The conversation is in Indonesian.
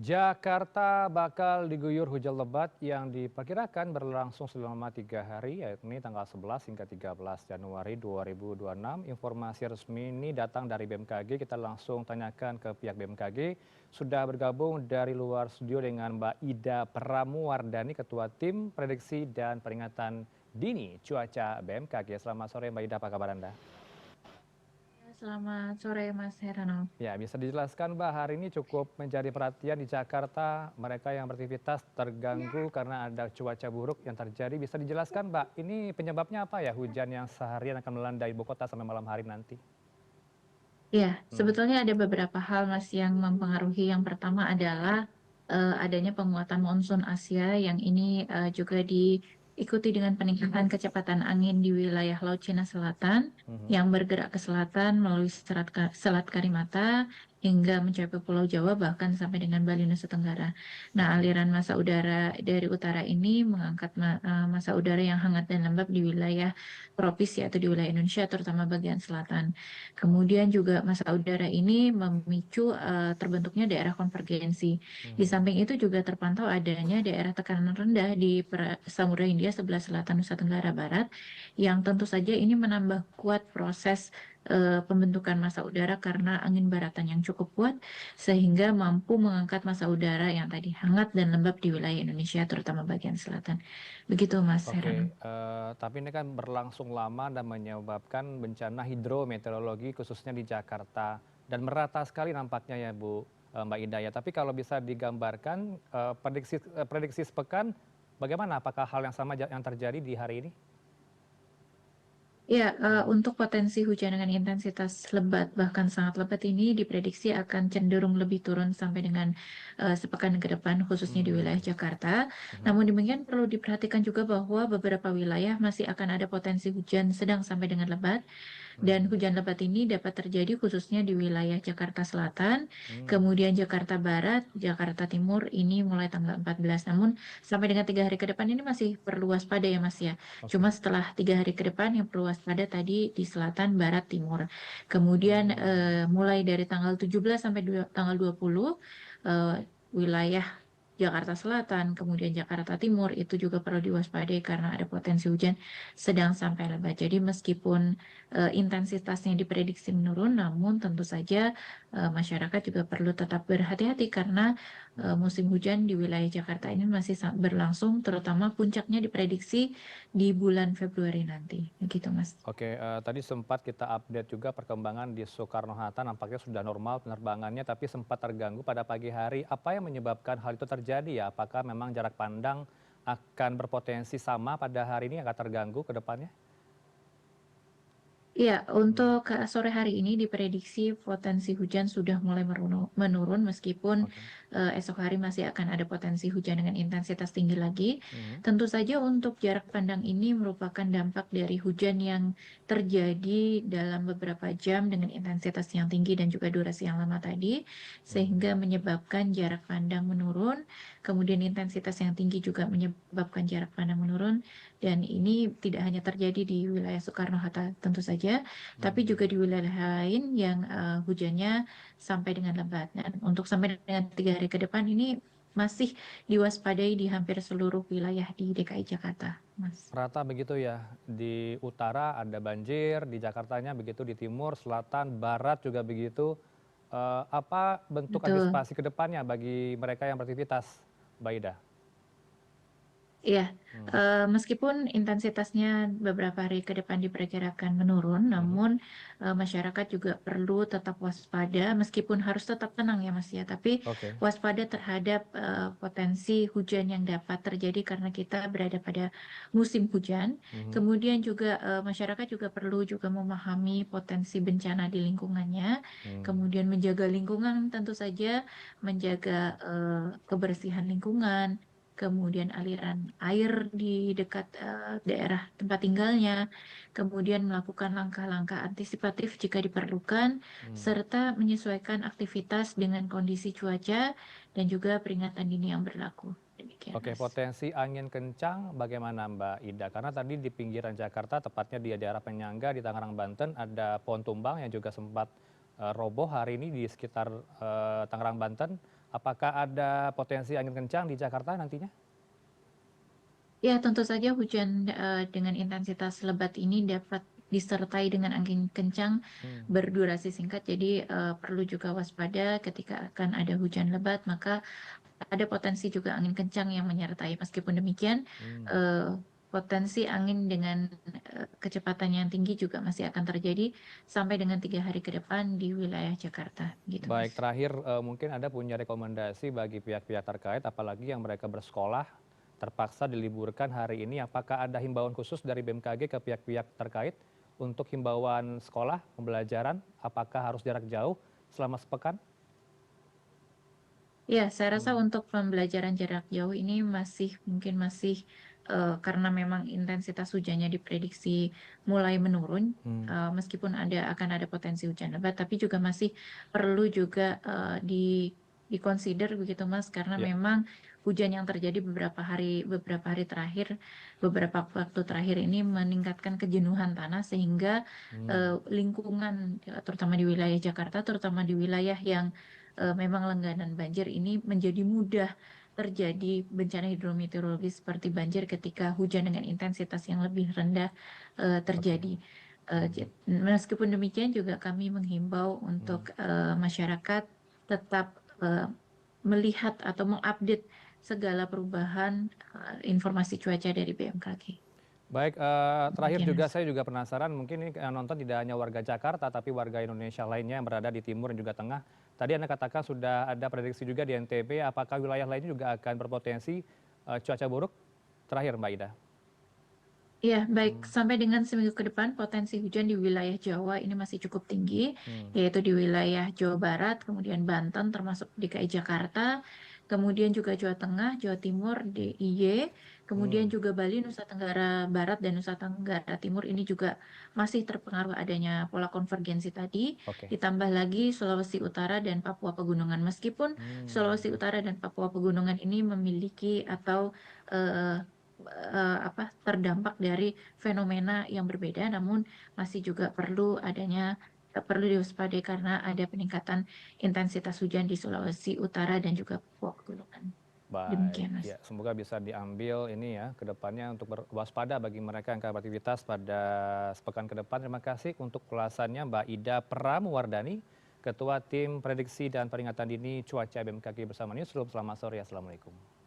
Jakarta bakal diguyur hujan lebat yang diperkirakan berlangsung selama 3 hari, yakni tanggal 11 hingga 13 Januari 2026. Informasi resmi ini datang dari BMKG. Kita langsung tanyakan ke pihak BMKG. Sudah bergabung dari luar studio dengan Mbak Ida Pramuwardani, Ketua Tim Prediksi dan Peringatan Dini Cuaca BMKG. Selamat sore Mbak Ida, apa kabar Anda? Selamat sore Mas Heranov. Ya, bisa dijelaskan Mbak, hari ini cukup menjadi perhatian di Jakarta, mereka yang beraktivitas terganggu karena ada cuaca buruk yang terjadi. Bisa dijelaskan Mbak, ini penyebabnya apa ya hujan yang seharian akan melanda ibu kota sampai malam hari nanti? Ya, Hmm. sebetulnya ada beberapa hal Mas yang mempengaruhi. Yang pertama adalah adanya penguatan monsun Asia yang ini juga diikuti dengan peningkatan kecepatan angin di wilayah Laut Cina Selatan Mhm. yang bergerak ke selatan melalui Selat Karimata hingga mencapai Pulau Jawa bahkan sampai dengan Bali Nusa Tenggara. Nah, Oke. aliran massa udara dari utara ini mengangkat massa udara yang hangat dan lembab di wilayah tropis yaitu di wilayah Indonesia terutama bagian selatan. Kemudian juga massa udara ini memicu terbentuknya daerah konvergensi. Di Mhm. samping itu juga terpantau adanya daerah tekanan rendah di Samudra Hindia sebelah selatan Nusa Tenggara Barat yang tentu saja ini menambah kuat proses pembentukan massa udara karena angin baratan yang cukup kuat sehingga mampu mengangkat massa udara yang tadi hangat dan lembab di wilayah Indonesia terutama bagian selatan. Begitu Mas Herano. Oke, tapi ini kan berlangsung lama dan menyebabkan bencana hidrometeorologi khususnya di Jakarta dan merata sekali nampaknya ya Bu, Mbak Ida ya. Tapi kalau bisa digambarkan prediksi sepekan bagaimana? Apakah hal yang sama yang terjadi di hari ini? Ya, untuk potensi hujan dengan intensitas lebat bahkan sangat lebat ini diprediksi akan cenderung lebih turun sampai dengan sepekan ke depan khususnya di wilayah Hmm. Jakarta. Mhm. Namun demikian perlu diperhatikan juga bahwa beberapa wilayah masih akan ada potensi hujan sedang sampai dengan lebat. Dan Mhm. hujan lebat ini dapat terjadi khususnya di wilayah Jakarta Selatan, Hmm. kemudian Jakarta Barat, Jakarta Timur ini mulai tanggal 14. Namun sampai dengan 3 hari ke depan ini masih perlu waspada ya Mas ya. Oke. Cuma setelah 3 hari ke depan yang perlu waspada tadi di selatan, barat, timur. Kemudian Hmm. mulai dari tanggal 17 sampai tanggal 20 wilayah Jakarta Selatan, kemudian Jakarta Timur itu juga perlu diwaspadai karena ada potensi hujan sedang sampai lebat. Jadi meskipun intensitasnya diprediksi menurun, namun tentu saja masyarakat juga perlu tetap berhati-hati karena Mhm. musim hujan di wilayah Jakarta ini masih berlangsung, terutama puncaknya diprediksi di bulan Februari nanti. Begitu, Mas. Oke, tadi sempat kita update juga perkembangan di Soekarno-Hatta, nampaknya sudah normal penerbangannya, tapi sempat terganggu pada pagi hari. Apa yang menyebabkan hal itu terjadi ya? Apakah memang jarak pandang akan berpotensi sama pada hari ini akan terganggu ke depannya? Iya, Hmm. untuk sore hari ini diprediksi potensi hujan sudah mulai menurun meskipun Oke. esok hari masih akan ada potensi hujan dengan intensitas tinggi lagi. Mhm. Tentu saja untuk jarak pandang ini merupakan dampak dari hujan yang terjadi dalam beberapa jam dengan intensitas yang tinggi dan juga durasi yang lama tadi, sehingga Mhm. menyebabkan jarak pandang menurun, kemudian intensitas yang tinggi juga menyebabkan jarak pandang menurun. Dan ini tidak hanya terjadi di wilayah Soekarno-Hatta tentu saja, tapi juga Mhm. di wilayah lain yang hujannya sampai dengan lebat. Dan untuk sampai dengan 3 hari ke depan ini masih diwaspadai di hampir seluruh wilayah di DKI Jakarta, Mas. Rata begitu ya, di utara ada banjir, di Jakartanya begitu, di timur, selatan, barat juga begitu. Apa bentuk Betul. antisipasi ke depannya bagi mereka yang beraktivitas, Mbak Ida? Iya, Hmm. meskipun intensitasnya beberapa hari ke depan diperkirakan menurun, Mhm. namun masyarakat juga perlu tetap waspada, meskipun harus tetap tenang ya Mas ya, tapi Oke. waspada terhadap potensi hujan yang dapat terjadi karena kita berada pada musim hujan. Mhm. Kemudian juga masyarakat juga perlu juga memahami potensi bencana di lingkungannya, Hmm. kemudian menjaga lingkungan tentu saja, menjaga kebersihan lingkungan, kemudian aliran air di dekat daerah tempat tinggalnya, kemudian melakukan langkah-langkah antisipatif jika diperlukan, Hmm. serta menyesuaikan aktivitas dengan kondisi cuaca dan juga peringatan dini yang berlaku. Demikian, Oke, Mas. potensi angin kencang bagaimana Mbak Ida? Karena tadi di pinggiran Jakarta, tepatnya di daerah penyangga di Tangerang, Banten, ada pohon tumbang yang juga sempat roboh hari ini di sekitar Tangerang, Banten. Apakah ada potensi angin kencang di Jakarta nantinya? Ya, tentu saja hujan dengan intensitas lebat ini dapat disertai dengan angin kencang Hmm, berdurasi singkat. Jadi perlu juga waspada ketika akan ada hujan lebat, maka ada potensi juga angin kencang yang menyertai. Meskipun demikian, hmm. eh, potensi angin dengan kecepatan yang tinggi juga masih akan terjadi sampai dengan 3 hari ke depan di wilayah Jakarta, gitu, Mas. Baik, terakhir mungkin Anda punya rekomendasi bagi pihak-pihak terkait, apalagi yang mereka bersekolah terpaksa diliburkan hari ini. Apakah ada himbauan khusus dari BMKG ke pihak-pihak terkait untuk himbauan sekolah, pembelajaran? Apakah harus jarak jauh selama sepekan? Ya, saya rasa Hmm, untuk pembelajaran jarak jauh ini mungkin masih karena memang intensitas hujannya diprediksi mulai menurun, hmm, meskipun akan ada potensi hujan lebat, tapi juga masih perlu juga dikonsider begitu Mas, karena ya. memang hujan yang terjadi beberapa hari terakhir, beberapa waktu terakhir ini meningkatkan kejenuhan tanah sehingga Hmm, lingkungan terutama di wilayah Jakarta, terutama di wilayah yang memang langganan banjir ini menjadi mudah terjadi bencana hidrometeorologis seperti banjir ketika hujan dengan intensitas yang lebih rendah oke. terjadi. Hmm, Meskipun demikian juga kami menghimbau untuk hmm. masyarakat tetap eh, melihat atau mengupdate segala perubahan informasi cuaca dari BMKG. Baik, terakhir Demikian, juga Mas. saya juga penasaran, mungkin ini yang nonton tidak hanya warga Jakarta, tapi warga Indonesia lainnya yang berada di timur dan juga tengah. Tadi Anda katakan sudah ada prediksi juga di NTB, apakah wilayah lainnya juga akan berpotensi cuaca buruk? Terakhir, Mbak Ida. Iya, baik. Hmm, Sampai dengan seminggu ke depan, potensi hujan di wilayah Jawa ini masih cukup tinggi, hmm, yaitu di wilayah Jawa Barat, kemudian Banten, termasuk DKI Jakarta, kemudian juga Jawa Tengah, Jawa Timur, DIY, kemudian hmm, juga Bali, Nusa Tenggara Barat, dan Nusa Tenggara Timur ini juga masih terpengaruh adanya pola konvergensi tadi, oke. ditambah lagi Sulawesi Utara dan Papua Pegunungan. Meskipun Sulawesi Hmm, Utara dan Papua Pegunungan ini memiliki atau terdampak dari fenomena yang berbeda, namun masih juga perlu diwaspadai karena ada peningkatan intensitas hujan di Sulawesi Utara dan juga Papua Pegunungan. baik, Demikian, Mas. ya semoga bisa diambil ini ya ke depannya untuk berwaspada bagi mereka yang akan beraktivitas pada sepekan ke depan. Terima kasih untuk ulasannya Mbak Ida Pramuwardani, Ketua Tim Prediksi dan Peringatan Dini Cuaca BMKG bersama Newsroom. Selamat sore, Assalamualaikum.